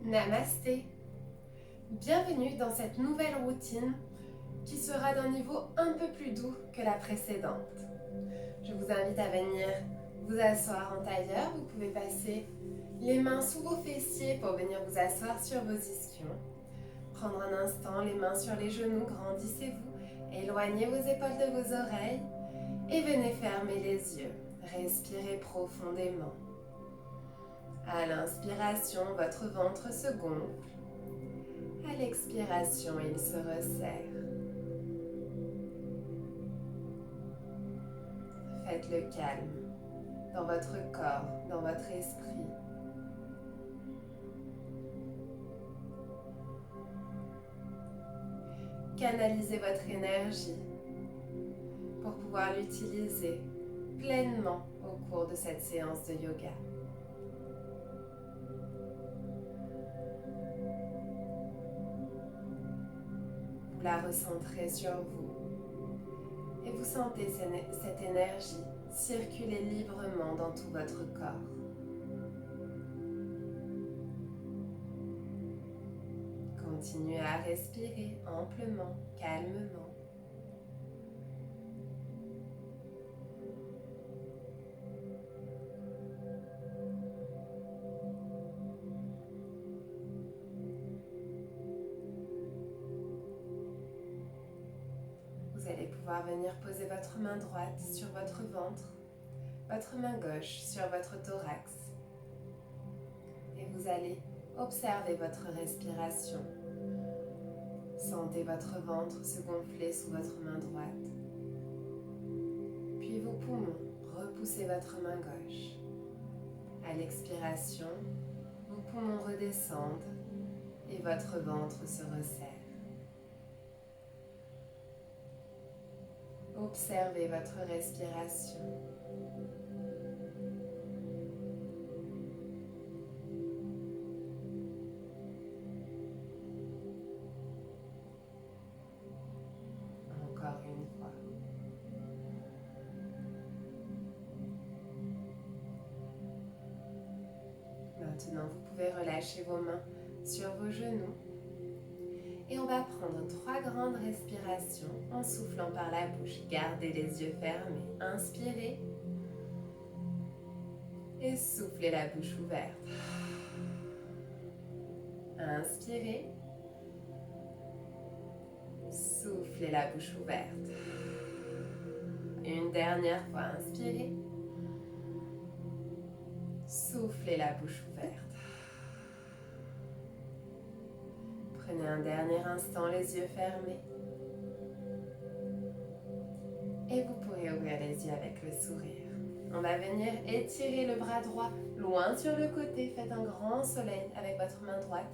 Namasté. Bienvenue dans cette nouvelle routine qui sera d'un niveau un peu plus doux que la précédente. Je vous invite à venir vous asseoir en tailleur. Vous pouvez passer les mains sous vos fessiers pour venir vous asseoir sur vos ischions. Prendre un instant les mains sur les genoux, grandissez-vous, éloignez vos épaules de vos oreilles et venez fermer les yeux. Respirez profondément. À l'inspiration, votre ventre se gonfle. À l'expiration, il se resserre. Faites le calme dans votre corps, dans votre esprit. Canalisez votre énergie pour pouvoir l'utiliser pleinement au cours de cette séance de yoga. Vous la recentrez sur vous et vous sentez cette énergie circuler librement dans tout votre corps. Continuez à respirer amplement, calmement. Vous allez pouvoir venir poser votre main droite sur votre ventre, votre main gauche sur votre thorax. Et vous allez observer votre respiration. Sentez votre ventre se gonfler sous votre main droite. Puis vos poumons, repoussez votre main gauche. À l'expiration, vos poumons redescendent et votre ventre se resserre. Observez votre respiration. Encore une fois. Maintenant, vous pouvez relâcher vos mains sur vos genoux. Et on va prendre 3 grandes respirations en soufflant par la bouche. Gardez les yeux fermés. Inspirez. Et soufflez la bouche ouverte. Inspirez. Soufflez la bouche ouverte. Une dernière fois, inspirez. Soufflez la bouche ouverte. Prenez un dernier instant les yeux fermés. Et vous pourrez ouvrir les yeux avec le sourire. On va venir étirer le bras droit loin sur le côté. Faites un grand soleil avec votre main droite.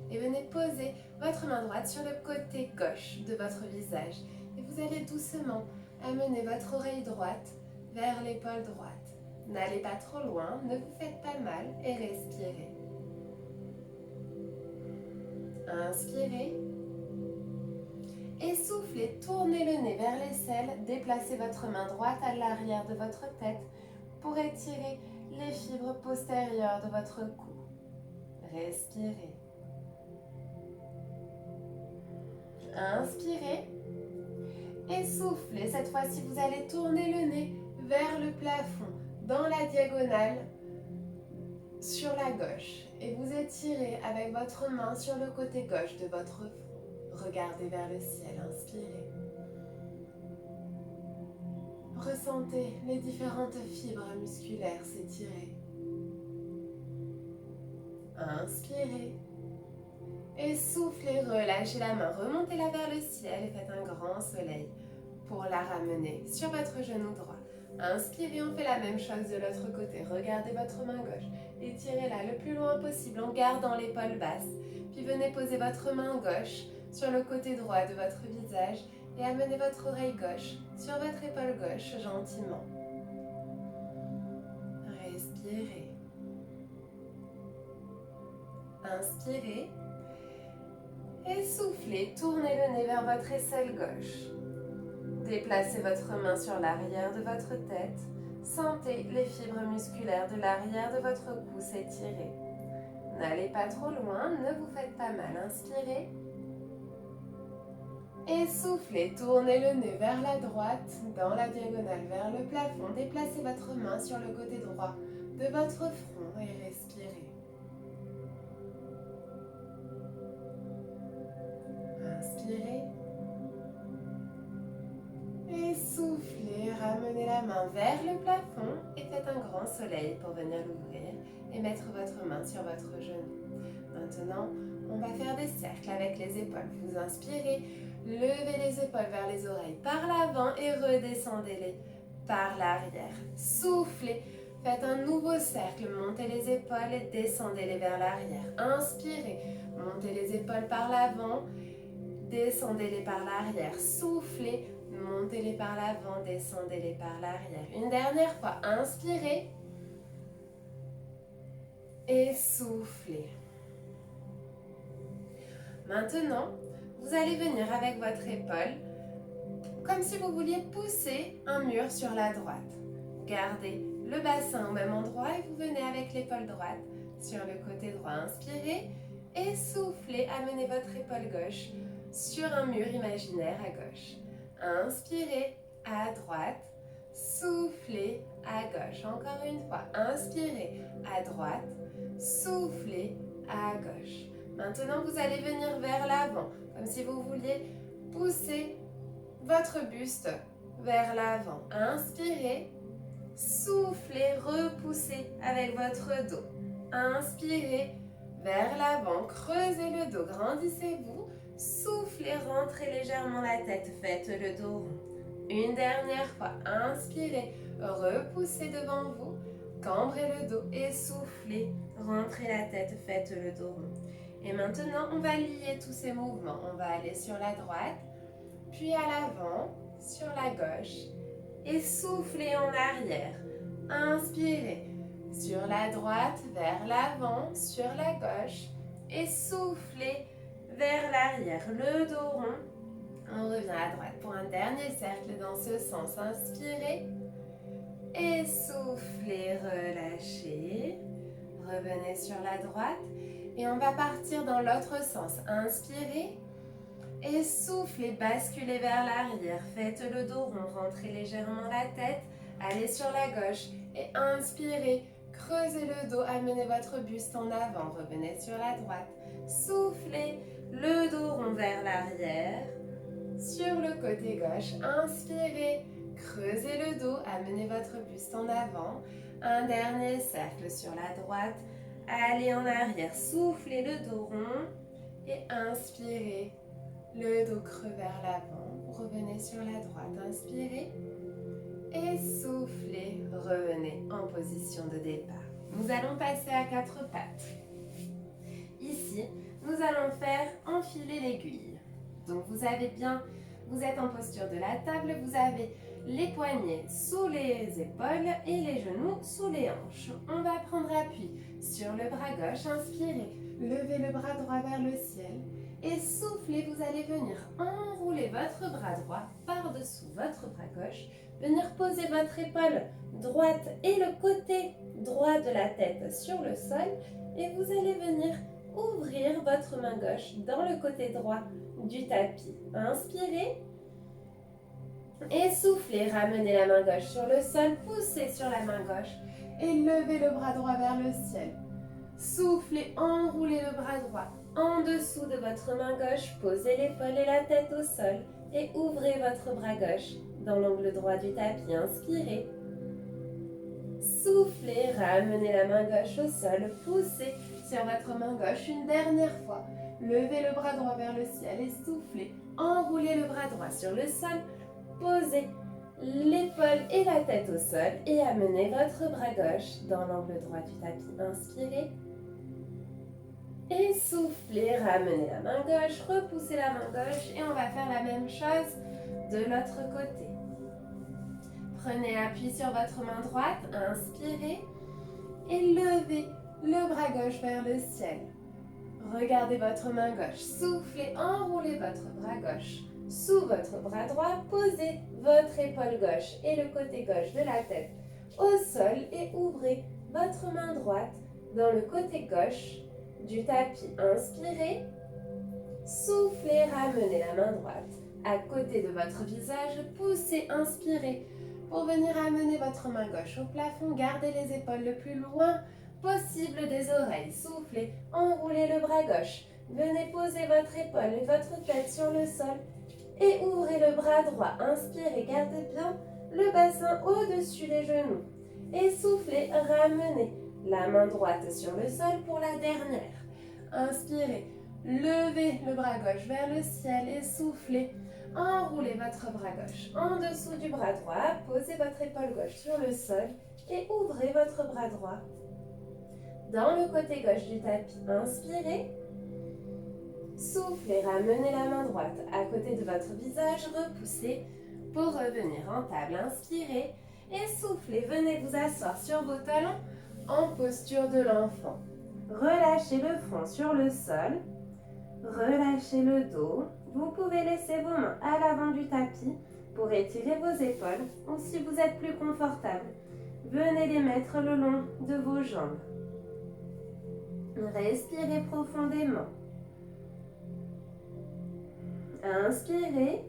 Et venez poser votre main droite sur le côté gauche de votre visage. Et vous allez doucement amener votre oreille droite vers l'épaule droite. N'allez pas trop loin, ne vous faites pas mal et respirez. Inspirez. Et soufflez, tournez le nez vers l'aisselle, déplacez votre main droite à l'arrière de votre tête pour étirer les fibres postérieures de votre cou. Respirez. Inspirez et soufflez. Cette fois-ci, vous allez tourner le nez vers le plafond, dans la diagonale, sur la gauche. Et vous étirez avec votre main sur le côté gauche de votre front. Regardez vers le ciel, inspirez. Ressentez les différentes fibres musculaires s'étirer. Inspirez. Et soufflez, relâchez la main, remontez-la vers le ciel et faites un grand soleil pour la ramener sur votre genou droit. Inspirez, on fait la même chose de l'autre côté. Regardez votre main gauche, étirez-la le plus loin possible en gardant l'épaule basse. Puis venez poser votre main gauche sur le côté droit de votre visage et amenez votre oreille gauche sur votre épaule gauche gentiment. Respirez. Inspirez. Et soufflez, tournez le nez vers votre aisselle gauche. Déplacez votre main sur l'arrière de votre tête. Sentez les fibres musculaires de l'arrière de votre cou s'étirer. N'allez pas trop loin, ne vous faites pas mal. Inspirez. Et soufflez, tournez le nez vers la droite, dans la diagonale vers le plafond. Déplacez votre main sur le côté droit de votre front et respirez. Inspirez. Et soufflez, ramenez la main vers le plafond et faites un grand soleil pour venir l'ouvrir et mettre votre main sur votre genou. Maintenant, on va faire des cercles avec les épaules. Vous inspirez, levez les épaules vers les oreilles par l'avant et redescendez-les par l'arrière. Soufflez, faites un nouveau cercle, montez les épaules et descendez-les vers l'arrière. Inspirez, montez les épaules par l'avant, descendez-les par l'arrière. Soufflez, montez-les par l'avant, descendez-les par l'arrière. Une dernière fois, inspirez et soufflez. Maintenant, vous allez venir avec votre épaule comme si vous vouliez pousser un mur sur la droite. Gardez le bassin au même endroit et vous venez avec l'épaule droite sur le côté droit. Inspirez et soufflez. Amenez votre épaule gauche sur un mur imaginaire à gauche. Inspirez à droite, soufflez à gauche. Encore une fois, inspirez à droite, soufflez à gauche. Maintenant, vous allez venir vers l'avant, comme si vous vouliez pousser votre buste vers l'avant. Inspirez, soufflez, repoussez avec votre dos. Inspirez vers l'avant, creusez le dos, grandissez-vous. Soufflez, rentrez légèrement la tête, faites le dos rond. Une dernière fois, inspirez, repoussez devant vous, cambrez le dos et soufflez, rentrez la tête, faites le dos rond. Et maintenant, on va lier tous ces mouvements. On va aller sur la droite, puis à l'avant, sur la gauche et soufflez en arrière. Inspirez sur la droite, vers l'avant, sur la gauche et soufflez vers l'arrière, le dos rond. On revient à droite pour un dernier cercle dans ce sens. Inspirez et soufflez, relâchez. Revenez sur la droite et on va partir dans l'autre sens. Inspirez et soufflez, basculez vers l'arrière. Faites le dos rond, rentrez légèrement la tête. Allez sur la gauche et inspirez. Creusez le dos, amenez votre buste en avant. Revenez sur la droite. Soufflez, le dos rond vers l'arrière. Sur le côté gauche, inspirez. Creusez le dos, amenez votre buste en avant. Un dernier cercle sur la droite. Allez en arrière, soufflez le dos rond et inspirez. Le dos creux vers l'avant. Revenez sur la droite, inspirez. Et soufflez, revenez en position de départ. Nous allons passer à 4 pattes. Ici, nous allons faire enfiler l'aiguille. Donc vous êtes en posture de la table, vous avez les poignets sous les épaules et les genoux sous les hanches. On va prendre appui sur le bras gauche, inspirez, levez le bras droit vers le ciel et soufflez, vous allez venir enrouler votre bras droit par-dessous votre bras gauche, venir poser votre épaule droite et le côté droit de la tête sur le sol et vous allez venir ouvrir votre main gauche dans le côté droit du tapis. Inspirez et soufflez, ramenez la main gauche sur le sol, poussez sur la main gauche et levez le bras droit vers le ciel. Soufflez, enroulez le bras droit en dessous de votre main gauche, posez l'épaule et la tête au sol et ouvrez votre bras gauche dans l'angle droit du tapis. Inspirez. Soufflez, ramenez la main gauche au sol, poussez sur votre main gauche une dernière fois. Levez le bras droit vers le ciel et soufflez. Enroulez le bras droit sur le sol, posez l'épaule et la tête au sol et amenez votre bras gauche dans l'angle droit du tapis. Inspirez. Et soufflez, ramenez la main gauche, repoussez la main gauche et on va faire la même chose de l'autre côté. Prenez appui sur votre main droite, inspirez et levez le bras gauche vers le ciel. Regardez votre main gauche, soufflez, enroulez votre bras gauche sous votre bras droit, posez votre épaule gauche et le côté gauche de la tête au sol et ouvrez votre main droite dans le côté gauche du tapis. Inspirez. Soufflez, ramenez la main droite à côté de votre visage. Poussez, inspirez pour venir amener votre main gauche au plafond. Gardez les épaules le plus loin possible des oreilles. Soufflez, enroulez le bras gauche. Venez poser votre épaule et votre tête sur le sol et ouvrez le bras droit. Inspirez, gardez bien le bassin au-dessus des genoux. Et soufflez, ramenez la main droite sur le sol pour la dernière. Inspirez, levez le bras gauche vers le ciel et soufflez. Enroulez votre bras gauche en dessous du bras droit. Posez votre épaule gauche sur le sol et ouvrez votre bras droit dans le côté gauche du tapis. Inspirez. Soufflez, ramenez la main droite à côté de votre visage. Repoussez pour revenir en table. Inspirez et soufflez. Venez vous asseoir sur vos talons en posture de l'enfant. Relâchez le front sur le sol. Relâchez le dos. Vous pouvez laisser vos mains à l'avant du tapis pour étirer vos épaules ou si vous êtes plus confortable, venez les mettre le long de vos jambes. Respirez profondément. Inspirez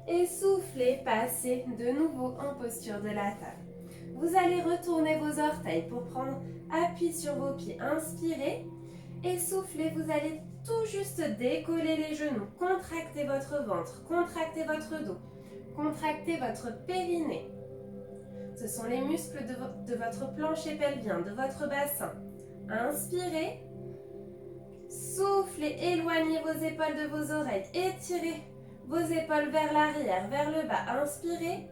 et soufflez, passez de nouveau en posture de la table. Vous allez retourner vos orteils pour prendre appui sur vos pieds. Inspirez et soufflez, vous allez tout juste décoller les genoux. Contractez votre ventre, contractez votre dos, contractez votre périnée. Ce sont les muscles de votre plancher pelvien, de votre bassin. Inspirez. Soufflez, éloignez vos épaules de vos oreilles. Étirez vos épaules vers l'arrière, vers le bas. Inspirez.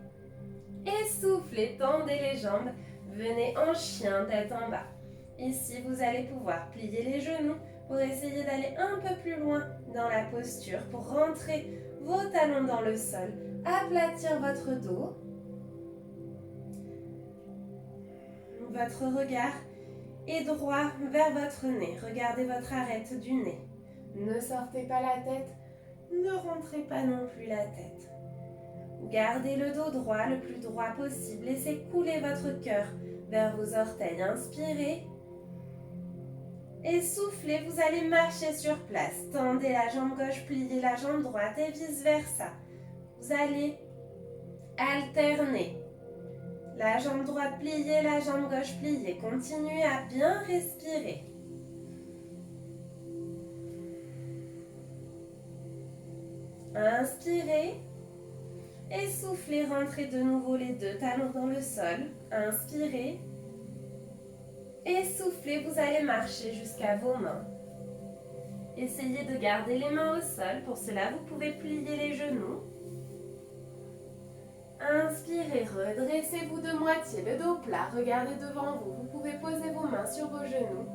Et soufflez, tendez les jambes. Venez en chien, tête en bas. Ici, vous allez pouvoir plier les genoux pour essayer d'aller un peu plus loin dans la posture, pour rentrer vos talons dans le sol, aplatir votre dos. Votre regard et droit vers votre nez. Regardez votre arête du nez. Ne sortez pas la tête, ne rentrez pas non plus la tête. Gardez le dos droit le plus droit possible. Laissez couler votre cœur vers vos orteils. Inspirez. Et soufflez, vous allez marcher sur place. Tendez la jambe gauche, pliez la jambe droite et vice versa. Vous allez alterner. La jambe droite pliée, la jambe gauche pliée. Continuez à bien respirer. Inspirez. Et soufflez, rentrez de nouveau les deux talons dans le sol. Inspirez. Et soufflez, vous allez marcher jusqu'à vos mains. Essayez de garder les mains au sol. Pour cela, vous pouvez plier les genoux. Inspirez, redressez-vous de moitié, le dos plat, regardez devant vous. Vous pouvez poser vos mains sur vos genoux.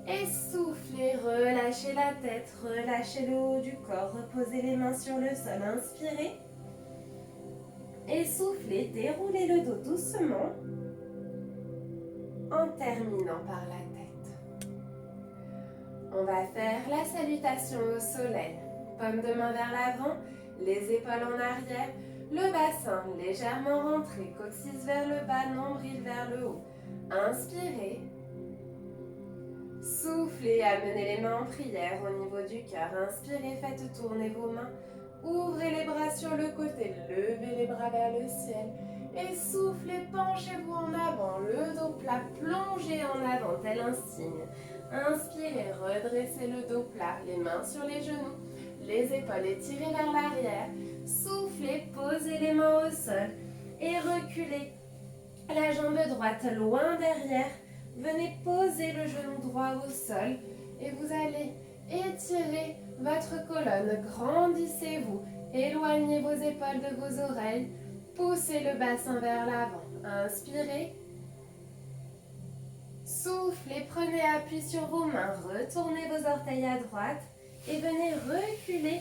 Et soufflez, relâchez la tête, relâchez le haut du corps, reposez les mains sur le sol. Inspirez. Et soufflez, déroulez le dos doucement en terminant par la tête. On va faire la salutation au soleil. Paume de main vers l'avant, les épaules en arrière. Le bassin légèrement rentré, coccyx vers le bas, nombril vers le haut. Inspirez. Soufflez, amenez les mains en prière au niveau du cœur. Inspirez, faites tourner vos mains. Ouvrez les bras sur le côté, levez les bras vers le ciel. Et soufflez, penchez-vous en avant, le dos plat, plongez en avant, tel un cygne. Inspirez, redressez le dos plat, les mains sur les genoux, les épaules étirées vers l'arrière. Soufflez, posez les mains au sol et reculez la jambe droite loin derrière. Venez poser le genou droit au sol et vous allez étirer votre colonne. Grandissez-vous, éloignez vos épaules de vos oreilles, poussez le bassin vers l'avant. Inspirez. Soufflez, prenez appui sur vos mains, retournez vos orteils à droite et venez reculer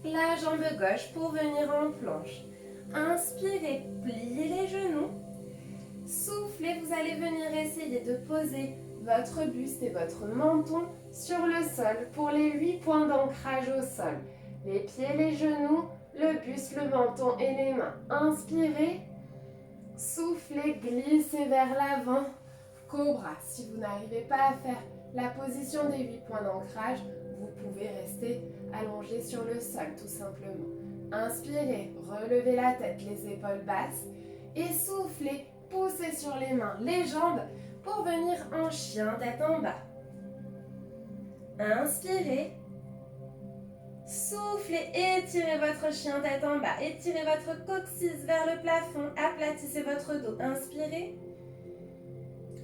la jambe gauche pour venir en planche. Inspirez, pliez les genoux. Soufflez, vous allez venir essayer de poser votre buste et votre menton sur le sol pour les 8 points d'ancrage au sol. Les pieds, les genoux, le buste, le menton et les mains. Inspirez. Soufflez, glissez vers l'avant. Cobra. Si vous n'arrivez pas à faire la position des 8 points d'ancrage, vous pouvez rester allongé sur le sol tout simplement. Inspirez, relevez la tête, les épaules basses et soufflez, poussez sur les mains, les jambes pour venir en chien tête en bas. Inspirez, soufflez, étirez votre chien tête en bas, étirez votre coccyx vers le plafond, aplatissez votre dos. Inspirez,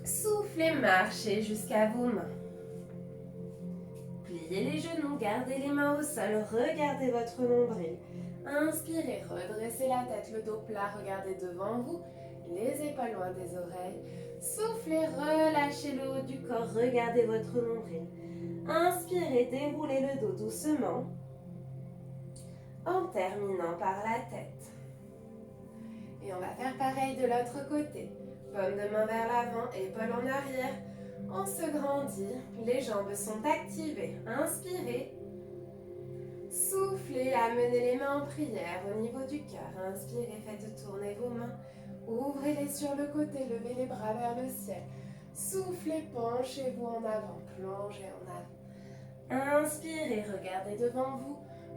soufflez, marchez jusqu'à vos mains. Pliez les genoux, gardez les mains au sol, regardez votre nombril. Inspirez, redressez la tête, le dos plat, regardez devant vous, les épaules loin des oreilles. Soufflez, relâchez le haut du corps, regardez votre nombril. Inspirez, déroulez le dos doucement en terminant par la tête. Et on va faire pareil de l'autre côté. Paume de main vers l'avant, épaules en arrière. On se grandit, les jambes sont activées. Inspirez. Soufflez, amenez les mains en prière au niveau du cœur. Inspirez, faites tourner vos mains. Ouvrez-les sur le côté, levez les bras vers le ciel. Soufflez, penchez-vous en avant, plongez en avant. Inspirez, regardez devant vous.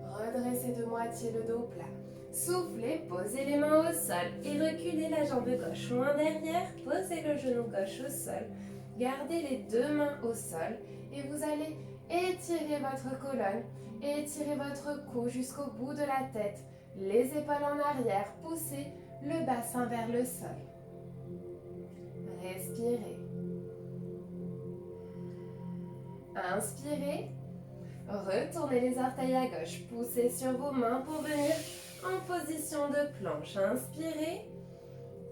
Redressez de moitié le dos plat. Soufflez, posez les mains au sol et reculez la jambe gauche loin derrière. Posez le genou gauche au sol. Gardez les deux mains au sol et vous allez étirer votre colonne, étirer votre cou jusqu'au bout de la tête, les épaules en arrière, poussez le bassin vers le sol. Respirez. Inspirez. Retournez les orteils à gauche, poussez sur vos mains pour venir en position de planche. Inspirez.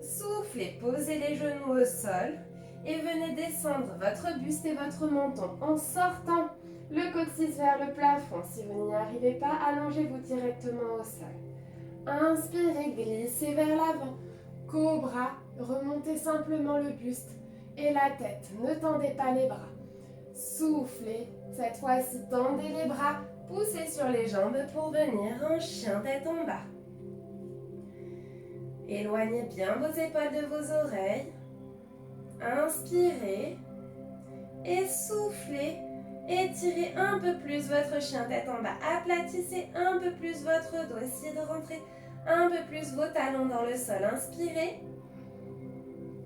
Soufflez, posez les genoux au sol. Et venez descendre votre buste et votre menton en sortant le coccyx vers le plafond. Si vous n'y arrivez pas, allongez-vous directement au sol. Inspirez, glissez vers l'avant. Cobra, remontez simplement le buste et la tête. Ne tendez pas les bras. Soufflez, cette fois-ci tendez les bras, poussez sur les jambes pour venir en chien tête en bas. Éloignez bien vos épaules de vos oreilles. Inspirez et soufflez. Étirez un peu plus votre chien tête en bas. Aplatissez un peu plus votre dos. Essayez de rentrer un peu plus vos talons dans le sol. Inspirez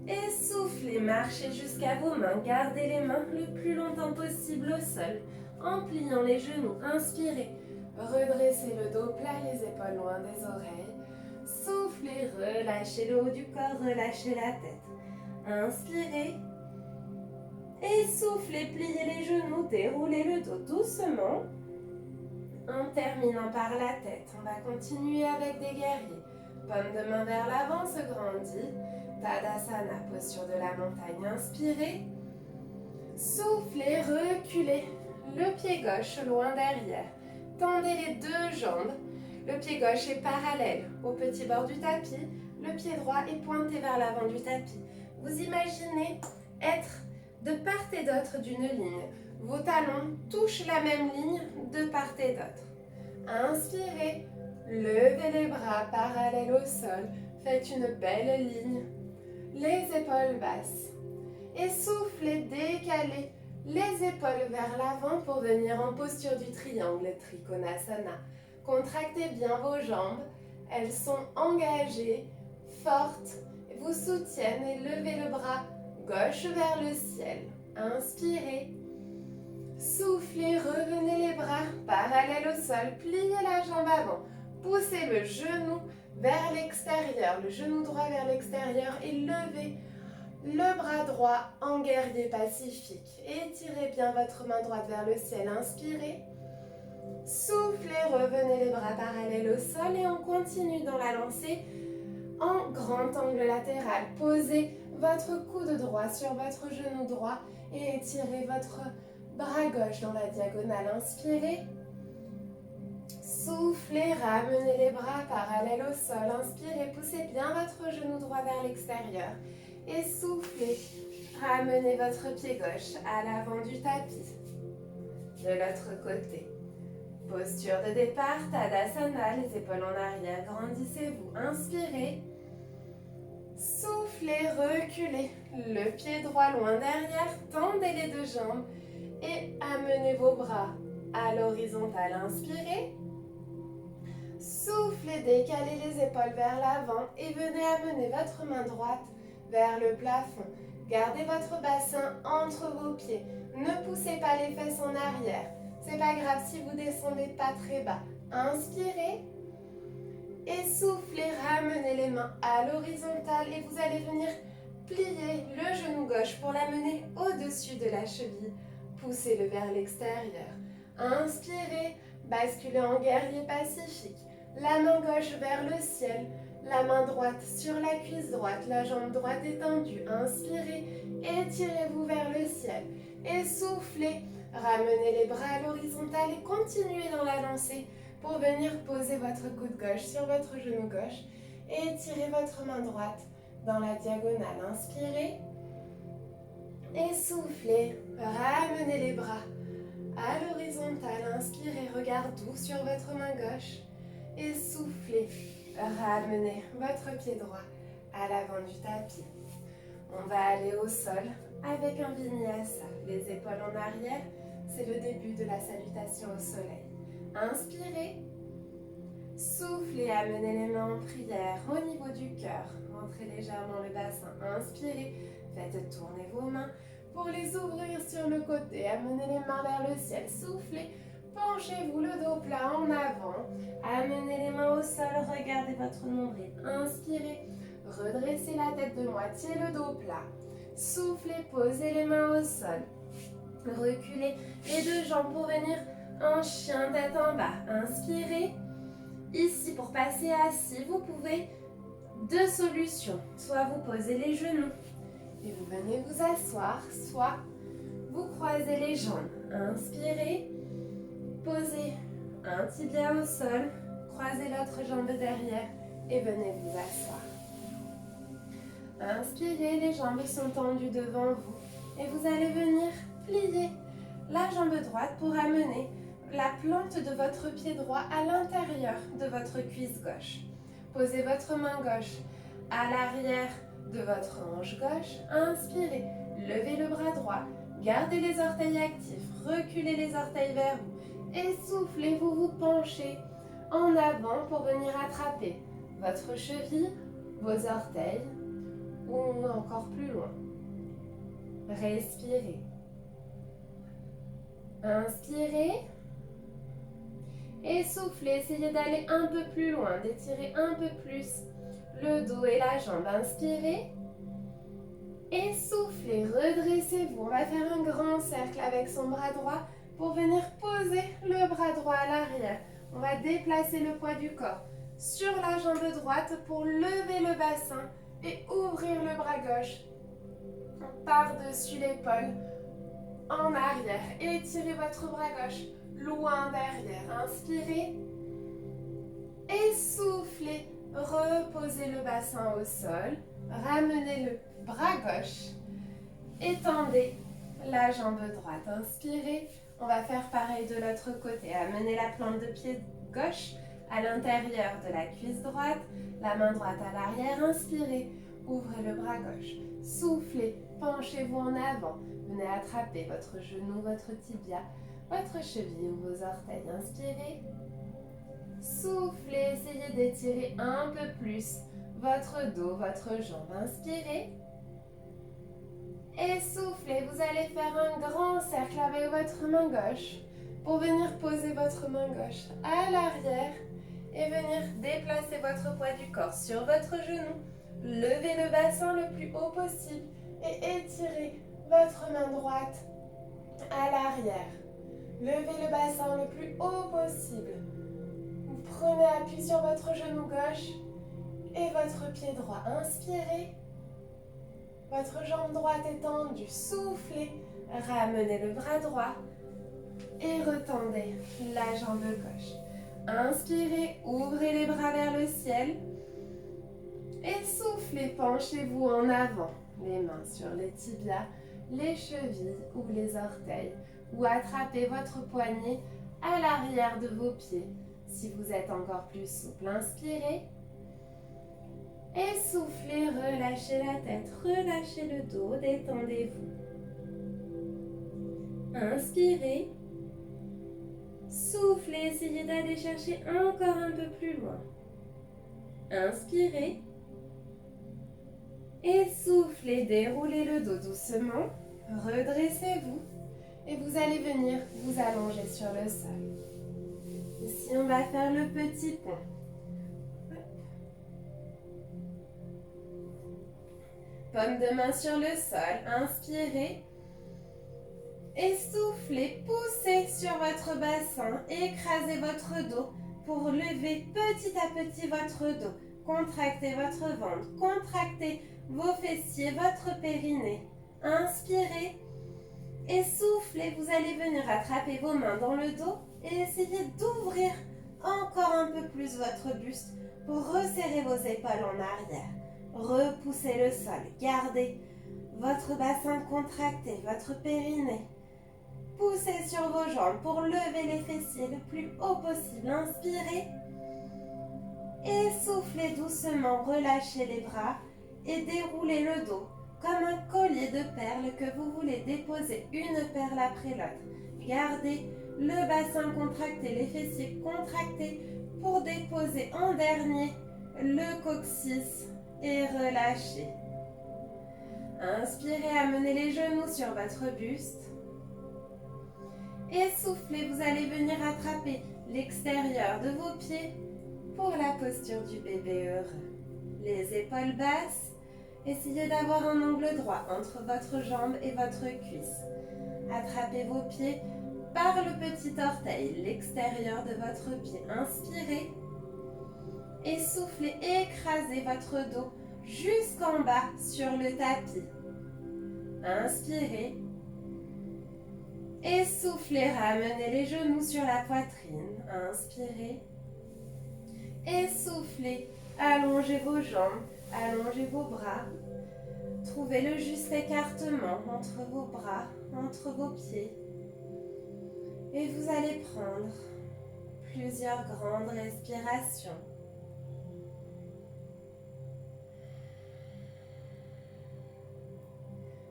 et soufflez. Marchez jusqu'à vos mains. Gardez les mains le plus longtemps possible au sol en pliant les genoux. Inspirez. Redressez le dos plat, les épaules loin des oreilles. Soufflez. Relâchez le haut du corps. Relâchez la tête. Inspirez et soufflez, pliez les genoux, déroulez le dos doucement en terminant par la tête. On va continuer avec des guerriers. Paume de main vers l'avant, se grandit. Tadasana, posture de la montagne. Inspirez, soufflez, reculez. Le pied gauche loin derrière. Tendez les deux jambes. Le pied gauche est parallèle au petit bord du tapis. Le pied droit est pointé vers l'avant du tapis. Vous imaginez être de part et d'autre d'une ligne. Vos talons touchent la même ligne de part et d'autre. Inspirez, levez les bras parallèles au sol. Faites une belle ligne. Les épaules basses. Et soufflez, décalez les épaules vers l'avant pour venir en posture du triangle, Trikonasana. Contractez bien vos jambes. Elles sont engagées, fortes. Vous soutiennent et levez le bras gauche vers le ciel. Inspirez. Soufflez, revenez les bras parallèles au sol. Pliez la jambe avant. Poussez le genou vers l'extérieur, le genou droit vers l'extérieur et levez le bras droit en guerrier pacifique. Étirez bien votre main droite vers le ciel. Inspirez. Soufflez, revenez les bras parallèles au sol et on continue dans la lancée en grand angle latéral. Posez votre coude droit sur votre genou droit et étirez votre bras gauche dans la diagonale. Inspirez. Soufflez, ramenez les bras parallèles au sol. Inspirez, poussez bien votre genou droit vers l'extérieur. Et soufflez, ramenez votre pied gauche à l'avant du tapis. De l'autre côté. Posture de départ, Tadasana, les épaules en arrière, grandissez-vous. Inspirez. Soufflez, reculez. Le pied droit loin derrière, tendez les deux jambes et amenez vos bras à l'horizontale. Inspirez. Soufflez, décalez les épaules vers l'avant et venez amener votre main droite vers le plafond. Gardez votre bassin entre vos pieds. Ne poussez pas les fesses en arrière. C'est pas grave si vous descendez pas très bas. Inspirez. Et soufflez, ramenez les mains à l'horizontale et vous allez venir plier le genou gauche pour l'amener au-dessus de la cheville. Poussez-le vers l'extérieur. Inspirez, basculez en guerrier pacifique. La main gauche vers le ciel, la main droite sur la cuisse droite, la jambe droite étendue. Inspirez, étirez-vous vers le ciel. Et soufflez, ramenez les bras à l'horizontale et continuez dans la lancée pour venir poser votre coude gauche sur votre genou gauche et étirez votre main droite dans la diagonale. Inspirez et soufflez, ramenez les bras à l'horizontale. Inspirez, regard doux sur votre main gauche et soufflez, ramenez votre pied droit à l'avant du tapis. On va aller au sol avec un vinyasa, les épaules en arrière, c'est le début de la salutation au soleil. Inspirez, soufflez, amenez les mains en prière au niveau du cœur. Rentrez légèrement le bassin. Inspirez, faites tourner vos mains pour les ouvrir sur le côté. Amenez les mains vers le ciel. Soufflez, penchez-vous le dos plat en avant. Amenez les mains au sol, regardez votre nombril. Inspirez, redressez la tête de moitié, le dos plat. Soufflez, posez les mains au sol. Reculez les deux jambes pour venir en chien tête en bas. Inspirez. Ici, pour passer assis, vous pouvez deux solutions. Soit vous posez les genoux et vous venez vous asseoir, soit vous croisez les jambes. Inspirez, posez un tibia au sol, croisez l'autre jambe derrière et venez vous asseoir. Inspirez, les jambes sont tendues devant vous et vous allez venir plier la jambe droite pour amener la plante de votre pied droit à l'intérieur de votre cuisse gauche. Posez votre main gauche à l'arrière de votre hanche gauche. Inspirez, levez le bras droit, gardez les orteils actifs, reculez les orteils vers vous et soufflez, vous vous penchez en avant pour venir attraper votre cheville, vos orteils ou encore plus loin. Respirez. Inspirez. Et soufflez, essayez d'aller un peu plus loin, d'étirer un peu plus le dos et la jambe. Inspirez. Et soufflez, redressez-vous. On va faire un grand cercle avec son bras droit pour venir poser le bras droit à l'arrière. On va déplacer le poids du corps sur la jambe droite pour lever le bassin et ouvrir le bras gauche par-dessus l'épaule en arrière. Étirez votre bras gauche loin derrière. Inspirez et soufflez. Reposez le bassin au sol. Ramenez le bras gauche. Étendez la jambe droite. Inspirez. On va faire pareil de l'autre côté. Amenez la plante de pied gauche à l'intérieur de la cuisse droite. La main droite à l'arrière. Inspirez. Ouvrez le bras gauche. Soufflez. Penchez-vous en avant. Venez attraper votre genou, votre tibia, votre cheville ou vos orteils. Inspirez. Soufflez. Essayez d'étirer un peu plus votre dos, votre jambe. Inspirez. Et soufflez. Vous allez faire un grand cercle avec votre main gauche pour venir poser votre main gauche à l'arrière et venir déplacer votre poids du corps sur votre genou. Levez le bassin le plus haut possible et étirez votre main droite à l'arrière. Levez le bassin le plus haut possible. Vous prenez appui sur votre genou gauche et votre pied droit. Inspirez. Votre jambe droite est tendue. Soufflez. Ramenez le bras droit et retendez la jambe gauche. Inspirez. Ouvrez les bras vers le ciel. Et soufflez. Penchez-vous en avant. Les mains sur les tibias, les chevilles ou les orteils. Ou attrapez votre poignet à l'arrière de vos pieds si vous êtes encore plus souple. Inspirez. Et soufflez, relâchez la tête, relâchez le dos, détendez-vous. Inspirez. Soufflez, essayez d'aller chercher encore un peu plus loin. Inspirez. Et soufflez, déroulez le dos doucement. Redressez-vous. Et vous allez venir vous allonger sur le sol. Ici, on va faire le petit pont. Paume de main sur le sol. Inspirez. Et soufflez, poussez sur votre bassin, écrasez votre dos pour lever petit à petit votre dos. Contractez votre ventre, contractez vos fessiers, votre périnée. Inspirez et soufflez, vous allez venir attraper vos mains dans le dos et essayer d'ouvrir encore un peu plus votre buste pour resserrer vos épaules en arrière. Repoussez le sol, gardez votre bassin contracté, votre périnée. Poussez sur vos jambes pour lever les fessiers le plus haut possible. Inspirez. Et soufflez doucement, relâchez les bras et déroulez le dos comme un collier de perles que vous voulez déposer une perle après l'autre. Gardez le bassin contracté, les fessiers contractés pour déposer en dernier le coccyx et relâchez. Inspirez, amenez les genoux sur votre buste. Et soufflez, vous allez venir attraper l'extérieur de vos pieds pour la posture du bébé heureux. Les épaules basses, essayez d'avoir un angle droit entre votre jambe et votre cuisse. Attrapez vos pieds par le petit orteil, l'extérieur de votre pied. Inspirez et soufflez, écrasez votre dos jusqu'en bas sur le tapis. Inspirez. Et soufflez, ramenez les genoux sur la poitrine. Inspirez. Et soufflez, allongez vos jambes, allongez vos bras. Trouvez le juste écartement entre vos bras, entre vos pieds. Et vous allez prendre plusieurs grandes respirations.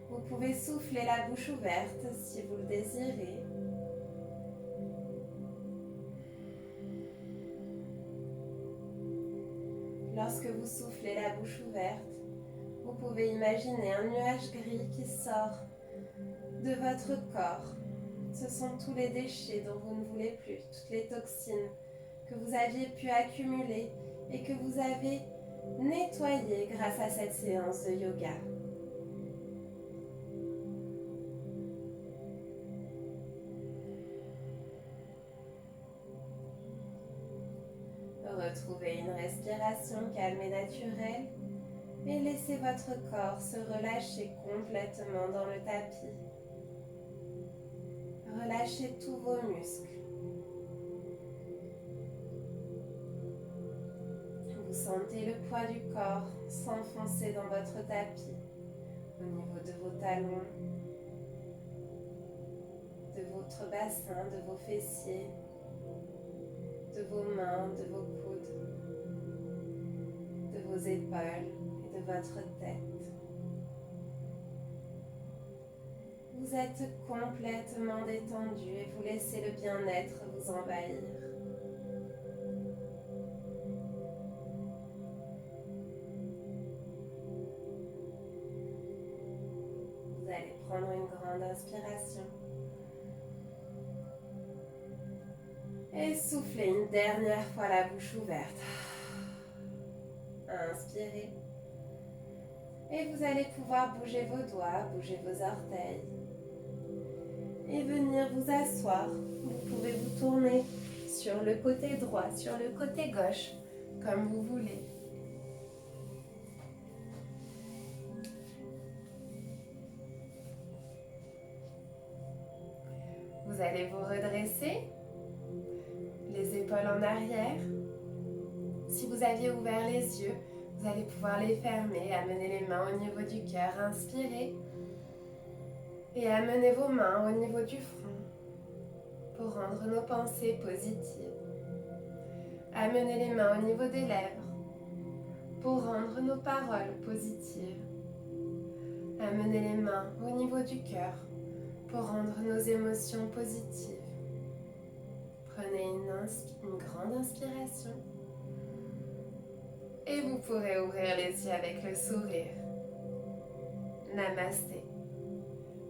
Vous pouvez souffler la bouche ouverte si vous le désirez. Lorsque vous soufflez la bouche ouverte, vous pouvez imaginer un nuage gris qui sort de votre corps. Ce sont tous les déchets dont vous ne voulez plus, toutes les toxines que vous aviez pu accumuler et que vous avez nettoyées grâce à cette séance de yoga. Retrouvez une respiration calme et naturelle et laissez votre corps se relâcher complètement dans le tapis. Relâchez tous vos muscles. Vous sentez le poids du corps s'enfoncer dans votre tapis, au niveau de vos talons, de votre bassin, de vos fessiers, de vos mains, de vos coudes, de vos épaules et de votre tête. Vous êtes complètement détendu et vous laissez le bien-être vous envahir. Vous allez prendre une grande inspiration. Et soufflez une dernière fois la bouche ouverte. Inspirez. Et vous allez pouvoir bouger vos doigts, bouger vos orteils. Et venir vous asseoir. Vous pouvez vous tourner sur le côté droit, sur le côté gauche, comme vous voulez. Vous allez vous redresser. Les épaules en arrière. Si vous aviez ouvert les yeux, vous allez pouvoir les fermer, amener les mains au niveau du cœur, inspirez et amenez vos mains au niveau du front pour rendre nos pensées positives. Amenez les mains au niveau des lèvres pour rendre nos paroles positives. Amenez les mains au niveau du cœur pour rendre nos émotions positives. Prenez une grande inspiration et vous pourrez ouvrir les yeux avec le sourire. Namasté.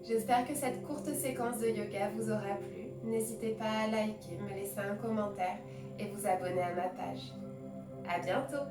J'espère que cette courte séquence de yoga vous aura plu. N'hésitez pas à liker, me laisser un commentaire et vous abonner à ma page. À bientôt!